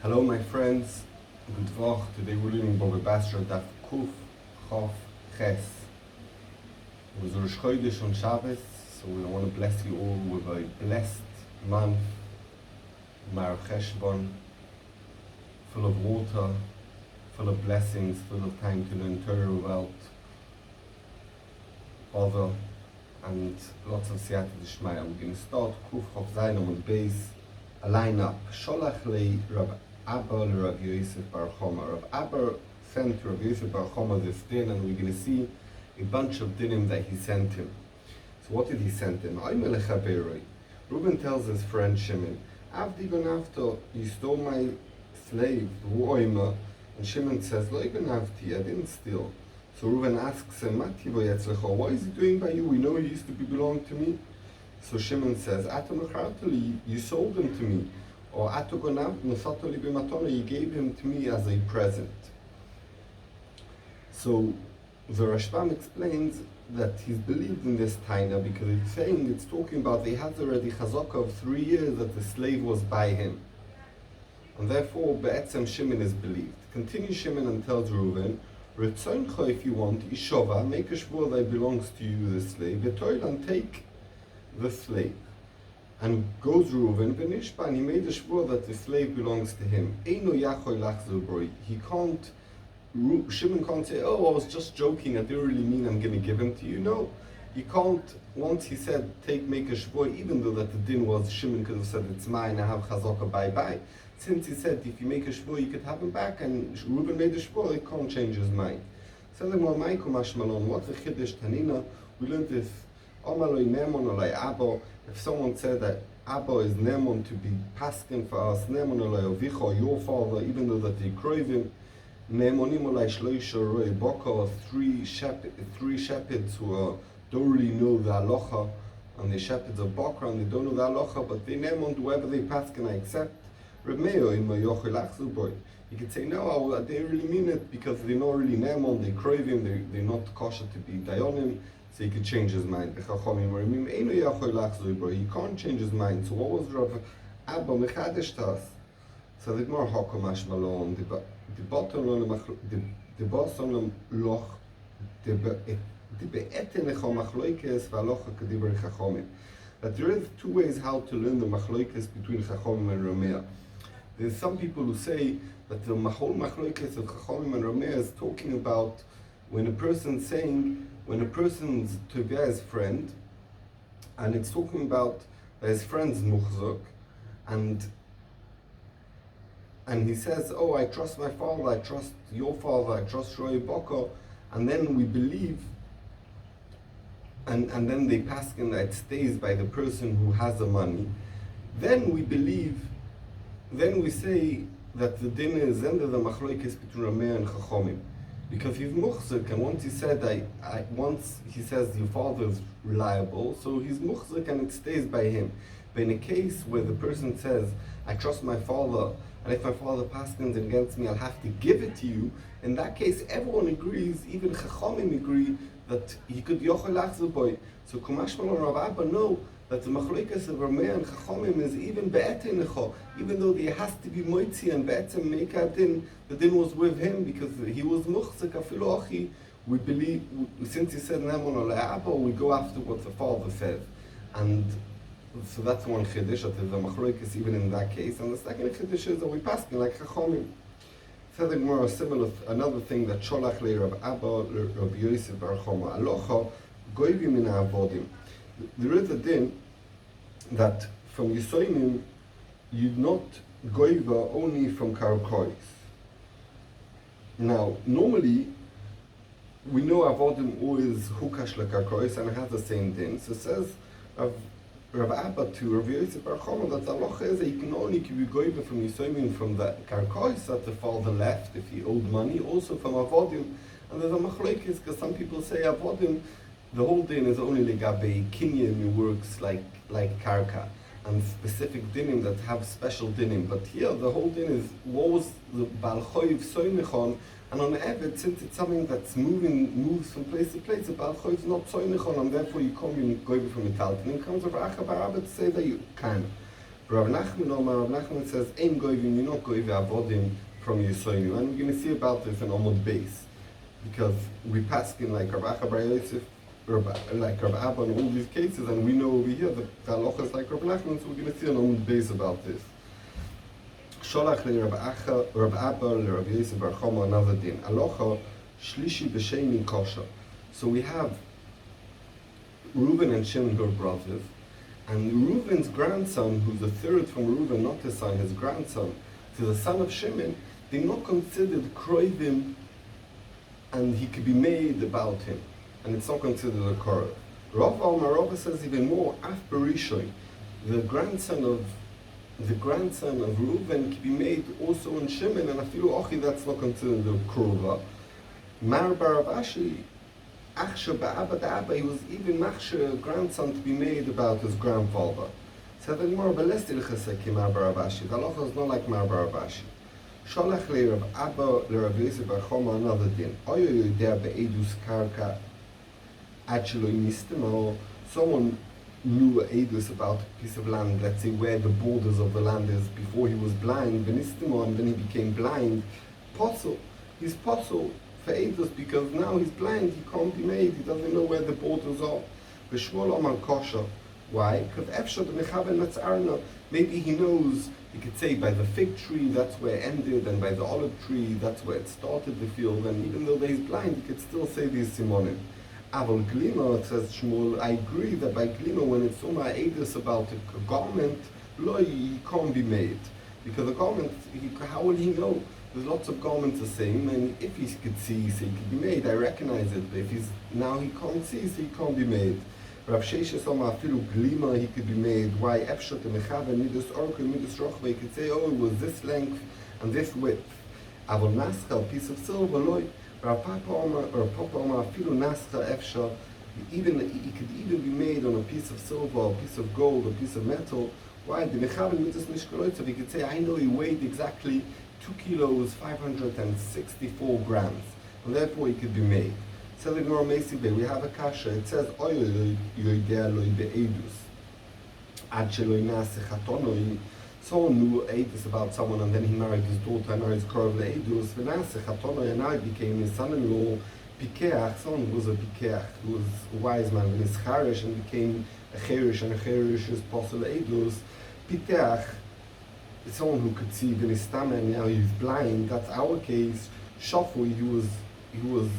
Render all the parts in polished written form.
Hello, my friends. Good Vach. Today we're learning Baba Basra Daf Kuf Chof Ches. It was Rosh Chodesh on Shabbos, so we want to bless you all with a blessed month, Mar Cheshbon, full of water, full of blessings, full of time to learn Torah about Bava, and lots of Siyata D'Shmaya. We're going to start Kuf Chof Zayin on the base, a line-up. Sholach le Rab Abba le Rav Yosef Bar Choma. Rav Abba sent Rav Yosef Bar Choma this din, and we're going to see a bunch of dinim that he sent him. So what did he send him? Reuben tells his friend Shimon, Avdi ben Avta, you stole my slave, Oima. And Shimon says, Lo ben Avti, I didn't steal. So Reuben asks him, what is he doing by you? We know he used to belong to me. So Shimon says, you sold him to me. Or you gave him to me as a present. So the Rashbam explains that he's believed in this taina because it's talking about they had already chazaka of 3 years that the slave was by him. And therefore, Be'etzem Shimon is believed. Continue Shimon and tells Reuven, Retzoncha, if you want, Ishova, make a shvur that belongs to you, the slave, Betoil, and take the slave. And goes Reuven, Benishba, and he made a shvur that the slave belongs to him. Eino yachoy lachzor boi. He can't, Shimon can't say, oh, I was just joking, I didn't really mean I'm going to give him to you. No, you can't. Once he said, make a shvur, even though that the din was, Shimon could have said, it's mine, I have chazaka, bye-bye. Since he said, if you make a shvur, you could have him back, and Reuben made a shvur, he can't change his mind. So then, what's the chiddush tanina? We learned this. If someone said that Abba is Nemon to be paskin for us, Nemon olay Ovicha, your father, even though that they crave him, Nemonim olay Shloisha Roi Boko, three shepherds who don't really know the halacha, and the shepherds of Bokra, and they don't know the halacha, but they Nemon, whoever they paskin, I accept. You could say, no, they really mean it because they're not really Nemon, they crave him, they're not kosher to be Dayonim. So he could change his mind. He can't change his mind. So what was Rav Abba Mechadish to us? So the more Hakomash Malon, the bottom loch, that there is two ways how to learn the machloikes between Chachomim and Rameh. There's some people who say that the whole machloikes of Chachomim and Rameh is talking about when a person's Tobiah's friend, and it's talking about his friend's muchzuk, and he says, oh, I trust my father, I trust your father, I trust Roy Boko, and then we believe, and then they paskin that it stays by the person who has the money, then we believe, then we say that the din is under the machloikes between Rameh and Chachomim. Because he's muchzik, and once he said, once he says your father is reliable, so he's muchzik and it stays by him. But in a case where the person says, I trust my father, and if my father paskins against me, I'll have to give it to you, in that case, everyone agrees, even Chachomim agree, that he could yochel lachzor boy. So Kumash Malon Rav Abba know that the machlokas of Rameh and Chachomim is even be'etin, even though there has to be moitzi and be'etzem make a din, the din was with him because he was muchzik afilu achi. We believe, since he said Nemon olay Abba, we go after what the father says, and so that's one chiddush, that the machlokas even in that case. And the second chiddush is that we pass like Chachomim. Said more similar, another thing that Sholach le Rav Abba Rav Yosef Bar Choma alocha goyvim min ha'avodim. There is a din that from Yisoimim you'd not goiva only from karkois. Now, normally we know avodim always hukash lekarkois and it has the same din. So it says Rav Abba to Rav Yosef Bar Choma that the halacha is that you can only give you goiva from Yisoimim from the karkois that the father left if he owed money, also from avodim. And there's a machlokes because some people say avodim, the whole din is only legabe kinyan works like karka, and specific dinim that have special dinim. But here the whole din is what was the balchoiv soymechon, and on the evet, since it's something that's moves from place to place, the balchoiv is not soymechon, and therefore you can't go from it out. And then comes Rav Abba to say that you can. Rav Nachman says, Ein goyvim, you're not goyve avodim from Yisoinu. And we're going to see about this in Amud Beis. Because we pass in like Rav Acha Bar Yosef, like Rav Abba in all these cases, and we know over here that the halacha is like Rav Nachman, so we're going to see an Amud Beis about this. Sholach le Rav Abba le Rav Yosef Bar Choma another din. Halacha shlishi b'sheni kosher. So we have Reuben and Shimon who are brothers, and Reuben's grandson, who's the third from Reuben, not his son, his grandson, to the son of Shimon, they're not considered kroivim, and he could be made about him, and it's not considered a korah. Rava says even more, Af Berishoy, the grandson of Reuben can be made also on Shimon, and afilu ochi, that's not considered a korah. Mar Barabashi, Achsha Ba'aba Da'aba, he was even Machsha, grandson, to be made about his grandfather. So the Gemara Belestil Chesek Mar Barabashi. The halacha is not like Mar Barabashi. Sholach le Rav Abba le Rav Yosef Bar Choma another din. Oyo yodea be'edus karka actually nistema. Someone knew edus about a piece of land, let's say where the borders of the land is, before he was blind, benistema, and then he became blind. Posel, he's posel for edus because now he's blind, he can't be made, he doesn't know where the borders are. B'shmol Omar kosher. Why? Because maybe he knows, he could say by the fig tree that's where it ended, and by the olive tree that's where it started the field, and even though he's blind, he could still say these simonim. Aval glima, says Shmuel, I agree that by glima, when it's Umar Edus about a garment, he can't be made. Because a garment, how will he know? There's lots of garments the same, and if he could see, so he could be made, I recognize it, but if now he can't see, so he can't be made. Rav Sheshes Omar afilu glima, he could be made. Why? Efshot mechaven midus orka midus rochva. He could say, oh, it was this length and this width. Avol nascha, a piece of silver, loy. Rav Papa Omar afilu nascha efshot. He could even be made on a piece of silver, a piece of gold, a piece of metal. Why? The mechaven midus mishkaloitzav. He could say, I know he weighed exactly 2 kilos 564 grams, and therefore he could be made. So the Gemara Meisibe, we have a kasha. It says, Oyo yoidea loi be'edus. Ad sheloi nase chatonoi. Someone knew edus about someone, and then he married his daughter, and now he's called le'edus. V'nase chatonoi, and now he became his son-in-law. Pikeach, someone who was a pikeach, who was a wise man, and he's charish, and became a cherish, and a cherish is possible edus. Pikeach, someone who could see v'nistama, and now he's blind. That's our case. Shafui, he was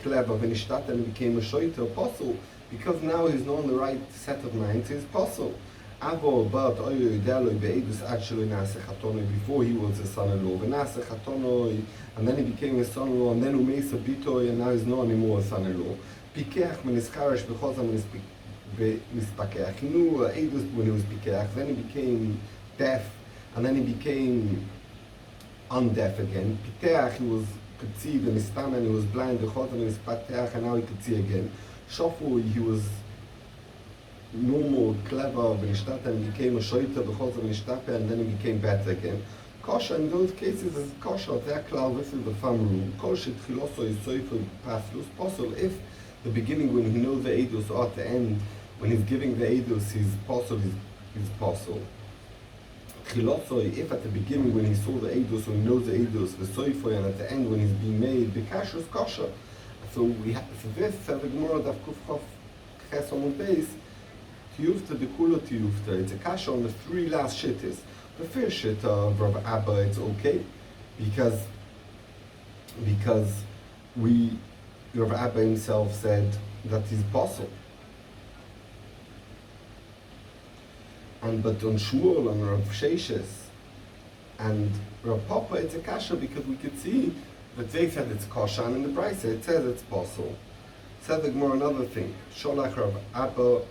clever when he started and became a shoiter, apostle, because now he's not on the right set of mind, so he's apostle. Avo, but oyo yidaloi be'edus actually nase chatonoi, before he was his son-in-law, v'nase chatonoi, and then he became his son-in-law, and then umeisa bitoi, and now he's not anymore a son-in-law. Pikeach when he's charish, because when he's mispakeach. He knew edus when he was pikeach, then he became deaf, and then he became undeaf again. Pikeach, he could see the Nistam, and he was blind, the Chotam and his Pateach, and now he could see again. Shofu, he was normal, clever, and became a Shoita, the Chotam and Ishtape, and then he became better again. Kosher, in those cases, is kosher, they're clear, this is the fun rule. Kosher, Tchiloso, is Soifu, Paslus, possible, if the beginning, when he knows the Eidos, or at the end, when he's giving the Eidos, his possible is possible. If at the beginning when he saw the Eidos, when he knows the Eidos, the Soifoy, and at the end when he's being made, the Kasher is kosher. So we have this, the Gemara Daf Kufchof Ches Amud Beis, Tiyufta de Kula Tiyufta. It's a Kasher on the 3 last shittas. The first shit of Rav Abba, it's okay, because Rav Abba himself said that he's possible. But on Shmuel and Rav Sheshes and Rav Papa, it's a kasha because we could see that they said it's kosher, and in the Brisa it says it's possible. Said the Gemara another thing. Sholach Rav Abba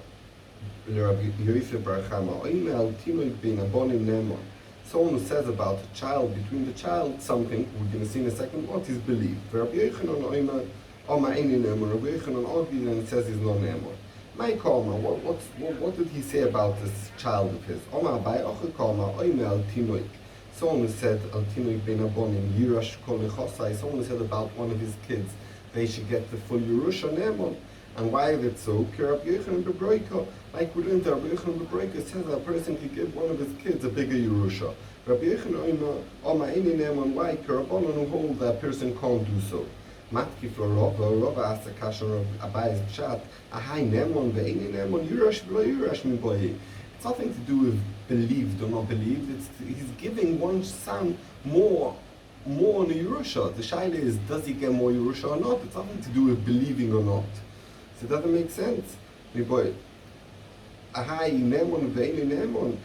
Rav Yosef Bar Chama Oimel Tinoik bin Abonim Nemor. Someone who says about a child, between the child something, we're going to see in a second, what is believed. Rav Yochanan Oimel Oma Eini Nemor. Rav Yochanan argued and says he's not Nemor. My Kalma, what did he say about this child of his? Omar by Ocha Kalma, Oime al Tinoik. Someone who said al Tinoik ben Abonim, Yirash Kol Nechosai, someone who said about one of his kids, they should get the full Yerusha Nemon. And why is it so? Like we learned, Rabbi Yochanan says that a person can give one of his kids a bigger Yerusha. Rabbi Yochanan why Karabonon who hold that person can't do so. Matki for Rava asked the question of Abay's chat, Ahai Nemon ve'ini Nemon Yurash v'lo Yurash min boyi. It's nothing to do with believed or not believed. He's giving one son more on the Yerusha. The shaila is, does he get more Yerusha or not? It's nothing to do with believing or not. So it doesn't make sense. Ahai Nemon ve'ini Nemon.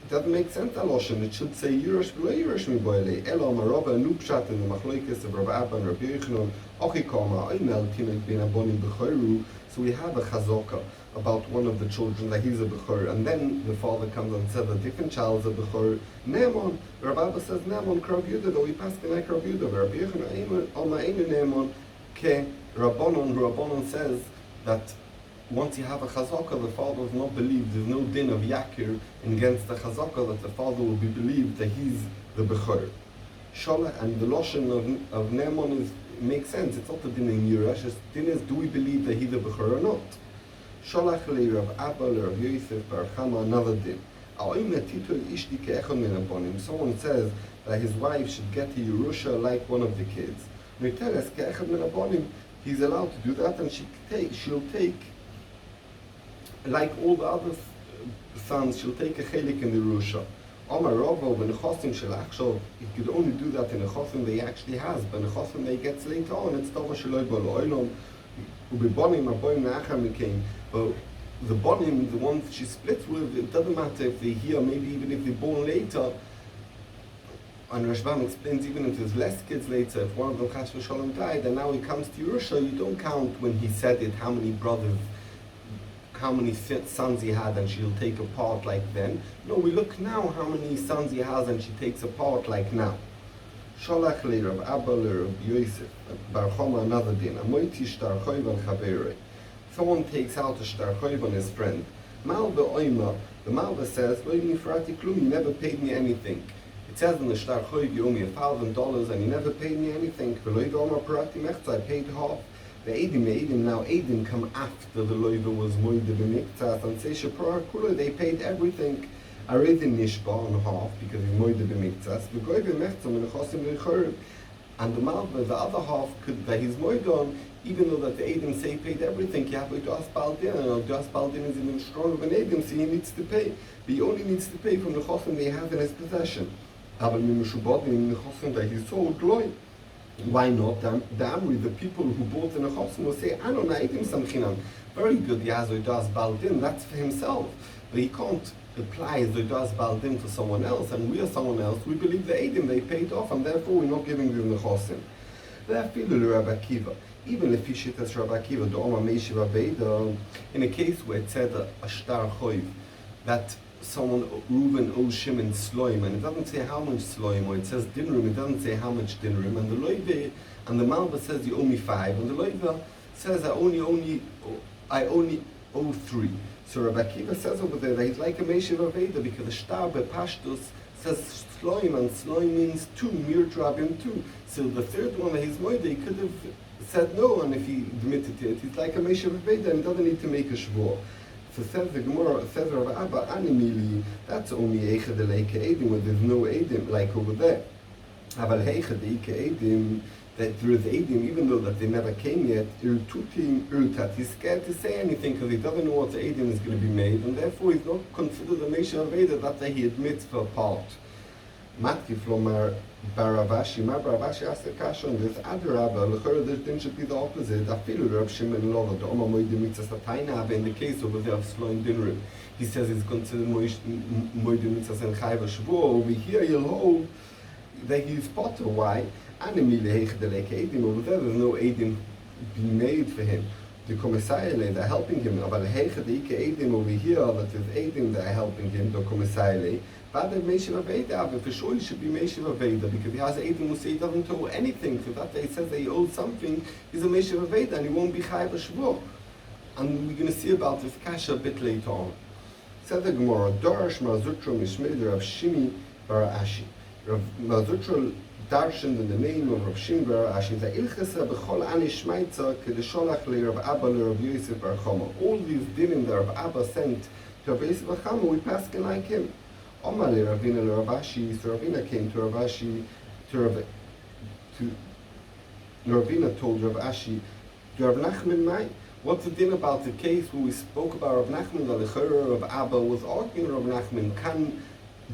It doesn't make sense, Aloshan. It should say Yurash v'lo Yurash min boyi. Elo Marava Nupshat in the Machloikes of Rabbi Abba and Rabbi Yochanan. Ochikama Oimel Timek bin Abonim B'choru. So we have a chazaka about one of the children that he's a bechor, and then the father comes and says a different child's a bechor. Ne'emon, Rabbi Abba says Ne'emon Krav Yudah, though he passed the Krav Yudah. Rabbi Yochanan Alma Einu Ne'emon Ke Rabbanon says that once you have a chazaka, the father is not believed. There's no din of yakir against the chazaka that the father will be believed that he's the bechor. Sholach, and the lashon of Ne'emon makes sense. It's not the din in Yirash. The din is, do we believe that he's the bechor or not? Sholach le Rav Abba le Rav Yosef bar Chama, another din. Someone says that his wife should get a Yerusha like one of the kids. He's allowed to do that, and she'll take like all the other sons, she'll take a chelik in the Yerusha. Omar Rava, when a chosim shel achshov, he could only do that in a chosim that he actually has, but in a chosim that he gets later on, it's tova sheloi b'lo oilom. Ubibonim aboim na'achar mikein. But the bonim, the ones she splits with, it doesn't matter if they're here, maybe even if they're born later. And Rashbam explains, even if there's less kids later, if one of them chas v'sholom died, and now he comes to Yerusha, you don't count when he said it, how many sons he had, and she'll take a part like then. No, we look now how many sons he has, and she takes a part like now. Sholach le Rav Abba le Rav Yosef bar Chama, another din. Amoiti shtar choiv al chaverei. Someone takes out a shtar choiv on his friend. Malva oima. The Malva says, "Lo nifrati klum. You never paid me anything." It says in the shtar choiv, "You owe me $1,000, and you never paid me anything." V'lo yivoma parati mechza. I paid half. The Eidim, now Eidim come after the loiva was moide b'miktzas, and say shapar kula, they paid everything. Aryeh nishba on half because he's moide b'miktzas. The goy b'mechtzam and the chosim lechorim, and the malva, the other half that he's moide on, even though that the Eidim say paid everything, you have to ask Baldin, and to ask Baldin is even stronger than Eidim, so he needs to pay. But he only needs to pay from the chosim they have in his possession. Aber the chosim that he sold gloy. Why not? The Amri, the people who bought in a chosim will say, I don't know, Eidim samchinam. Very good, he has Zoidas Baldin, that's for himself. But he can't apply Zoidas Baldin to someone else, and we are someone else. We believe the Eidim, they paid off, and therefore we're not giving them the chosim. Even if he shittas Rabbi Akiva, the Oma Meishiva Veda, in a case where it said a shtar choiv, that someone, Reuven owes Shimon sloim, and it doesn't say how much sloim, or it says dinrum, it doesn't say how much dinrum, and the loive, and the Malva says you owe me 5, and the loive says I only owe 3. So Rabbi Akiva says over there that he's like a Meishiva Veda, because the shtar bepashtus says sloim, and sloim means 2, mir drabim 2. So the third one that he's moide, he could have said no, and if he admitted it, he's like a Meishiva Veda, and he doesn't need to make a shvur. So says the Gemara, says Rav Abba, animili, that's only Eicha de Leike Edim, where there's no Edim, like over there. Aval Heicha de Ike Edim, that there is Edim, even though that they never came yet, Irtutim Irtat, he's scared to say anything because he doesn't know what the Edim is going to be made, and therefore he's not considered a Meishiva Veda, that he admits for a part. Matki Flomar Baravashi, Baravashi asked the question on this, Adarabba, Lechora, this thing should be the opposite. Afilu Rav Shimon Lola, the Oma Moide Mitzvah Taina, in the case over there of Sloin Dinrim. He says it's considered Moide Mitzvah and Chayva Shvur. Over here you'll hold that he's potter. Why? Animile Hechdelek Edim, over there there's no Edim being made for him. The Kommissarele, they're helping him. But Hechdelek Edim over here, that is Edim that are helping him, the Kommissarele. But the Meishiva Veda, for sure he should be Meishiva Veda, because he has Eidim who say he doesn't owe anything, so that he says that he owes something, he's a Meishiva Veda, and he won't be Chayv Shvur. And we're going to see about this Kasha a bit later on. Said the Gemara, Darash Marzutro Mishmeder of Shimi Bar Ashi. Rav Zutra darshaned in the name of Rav Shimber Ashi the Ilchasa b'chol ani shmaitza kedesholach le Rav Abba le Rav Yosef bar Chama. All these dinim that Rav Abba sent to Rav Yosef bar Chama, we paskin like him. Omar le Ravina le Rav Ashi, so Ravina came to Rav Ashi, Ravina told Rav Ashi, to Rav Nachman Mai, what's the din about the case where we spoke about Rav Nachman, the Lechera Rav Abba was arguing Rav Nachman, can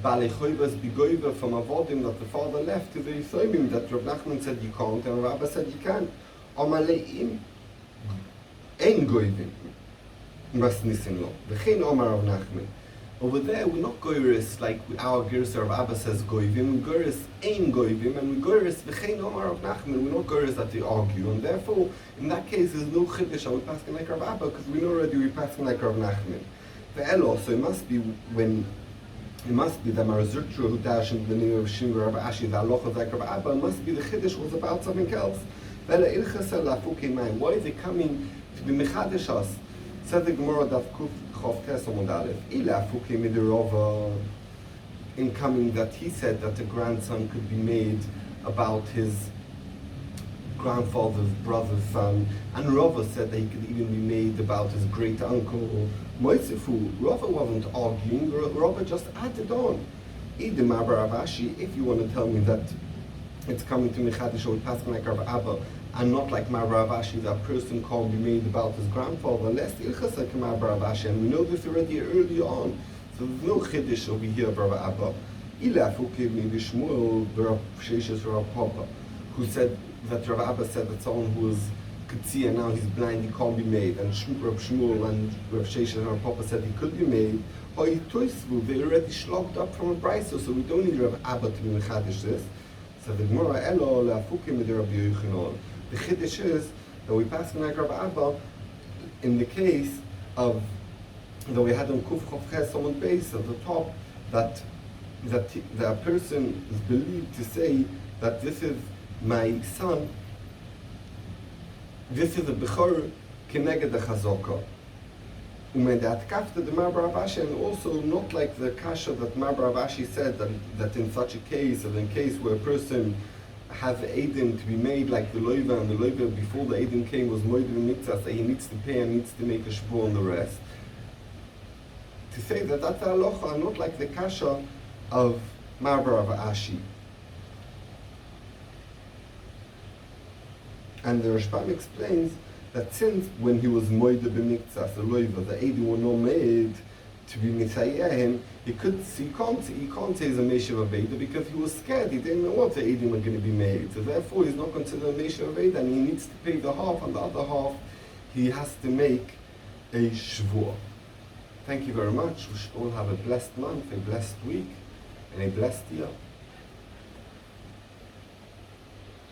Bali Choybas be goiva from avodim that the father left to the Yisraelim, that Rav Nachman said you can't and Rav Abba said you can. Omar le'im, ein goivim, mas nisin lo. V'chein Omar Rav Nachman. Over there, we're not goyris like our Gersa of Abba says goyvim, we goyris ein goyvim, and we goyris v'chein Omar of Nachman, we're not goyris that they argue, and therefore, in that case, there's no chiddush, and we're passing like Rav Abba, because we know already we're passing like Rav Nachman. Ve'elo, so it must be the Marazutra who dashed into the name of Shimur Rav Ashi, the halacha like Rav Abba, it must be the chiddush was about something else. Ve'le ilchasa la'fuke mayim, why is it coming to be mechadish us? Said the Gemara Daf Kuf Chof Tes Amud Aleph. Ila Fuke Midirova, in coming that he said that the grandson could be made about his grandfather's brother's son, and Rava said that he could even be made about his great uncle. Moisifu, Rava wasn't arguing. Rava just added on. Idem Rav Ashi, if you want to tell me that it's coming to Mechadish or passing like Rav Abba, and not like Rav Ashi, that person can't be made about his grandfather, unless Ilchas like Rav Ashi, and we know this already early on. So there's no chiddush over here of Rav Abba. Ilafu Kivni Bishmuel, Rav Sheshes Rav Papa, who said that Rav Abba said that someone who could see and now he's blind, he can't be made, and Rav Shmuel and Rav Sheshes and Rav Papa said he could be made. They already slogged up from a brisa, so we don't need Rav Abba to be mechadish this. So the Gemara Elo Lafukim with Rabbi Yochanan. The chiddush is that we pass like Rav Abba in the case of that we had on Kuf Chof Ches on base at the top that a person is believed to say that this is my son. This is a bechor keneged the chazaka. When that kafta the Rav Ashi, and also not like the kasha that Rav Ashi said that in such a case, or in case where a person has the Eidim to be made like the Loiva, and the Loiva before the Eidim came was Moed Mitzvah, so he needs to pay and needs to make a shvur on the rest. To say that that's a halacha, not like the kasha of Rav Ashi. And the Rashbam explains that since when he was Moed B'Miktzas, the Loiva, the Eidim were not made to be Mitzayehem, he can't say he's a Meshav Aveda because he was scared, he didn't know what the Eidim are going to be made. So therefore he's not considered a Meshav Aveda, and he needs to pay the half, and the other half he has to make a Shvur. Thank you very much. We should all have a blessed month, a blessed week, and a blessed year.